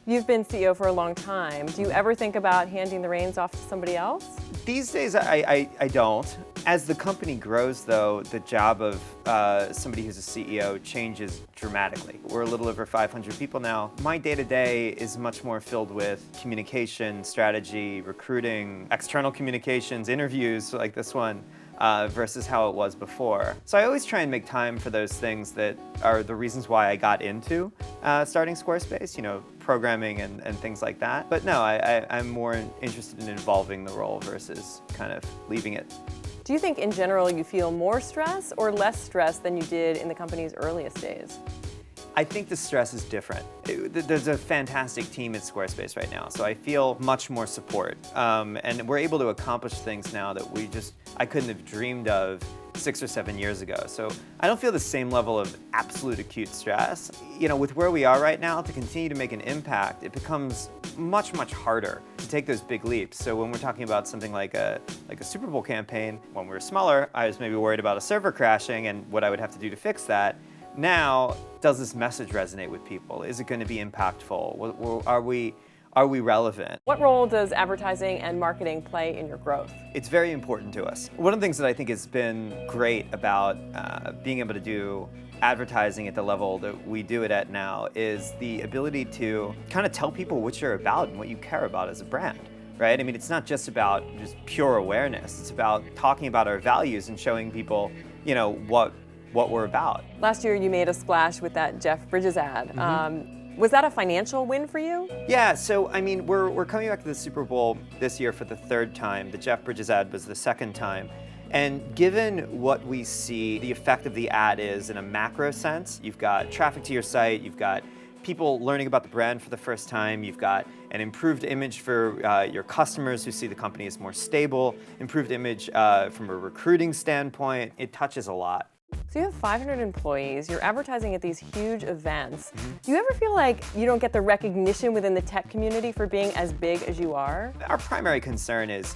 You've been CEO for a long time. Do you ever think about handing the reins off to somebody else? These days, I don't. As the company grows, though, the job of somebody who's a CEO changes dramatically. We're a little over 500 people now. My day-to-day is much more filled with communication, strategy, recruiting, external communications, interviews like this one, versus how it was before. So I always try and make time for those things that are the reasons why I got into starting Squarespace, programming and things like that. But no, I'm more interested in evolving the role versus kind of leaving it. Do you think in general you feel more stress or less stress than you did in the company's earliest days? I think the stress is different. There's a fantastic team at Squarespace right now, so I feel much more support. And we're able to accomplish things now that I couldn't have dreamed of 6 or 7 years ago. So I don't feel the same level of absolute acute stress. With where we are right now, to continue to make an impact, it becomes much, much harder to take those big leaps. So when we're talking about something like a Super Bowl campaign, when we were smaller, I was maybe worried about a server crashing and what I would have to do to fix that. Now, does this message resonate with people? Is it going to be impactful? Are we relevant? What role does advertising and marketing play in your growth? It's very important to us. One of the things that I think has been great about being able to do advertising at the level that we do it at now is the ability to kind of tell people what you're about and what you care about as a brand. Right? I mean, it's not just about just pure awareness. It's about talking about our values and showing people, what we're about. Last year you made a splash with that Jeff Bridges ad. Mm-hmm. Was that a financial win for you? Yeah, so I mean, we're coming back to the Super Bowl this year for the third time. The Jeff Bridges ad was the second time. And given what we see the effect of the ad is in a macro sense, you've got traffic to your site, you've got people learning about the brand for the first time, you've got an improved image for your customers who see the company as more stable, improved image from a recruiting standpoint. It touches a lot. So you have 500 employees, you're advertising at these huge events. Mm-hmm. Do you ever feel like you don't get the recognition within the tech community for being as big as you are? Our primary concern is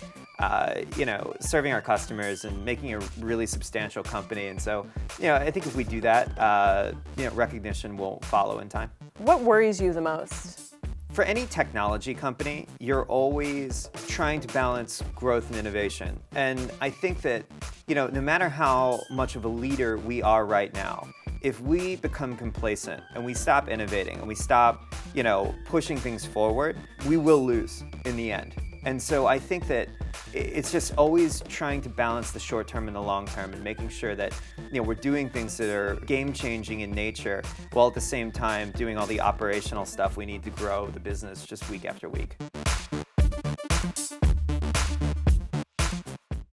serving our customers and making a really substantial company. And so, I think if we do that, recognition will follow in time. What worries you the most? For any technology company, you're always trying to balance growth and innovation. And I think that, no matter how much of a leader we are right now, if we become complacent and we stop innovating and we stop, pushing things forward, we will lose in the end. And so I think that it's just always trying to balance the short term and the long term and making sure that we're doing things that are game-changing in nature while at the same time doing all the operational stuff we need to grow the business just week after week.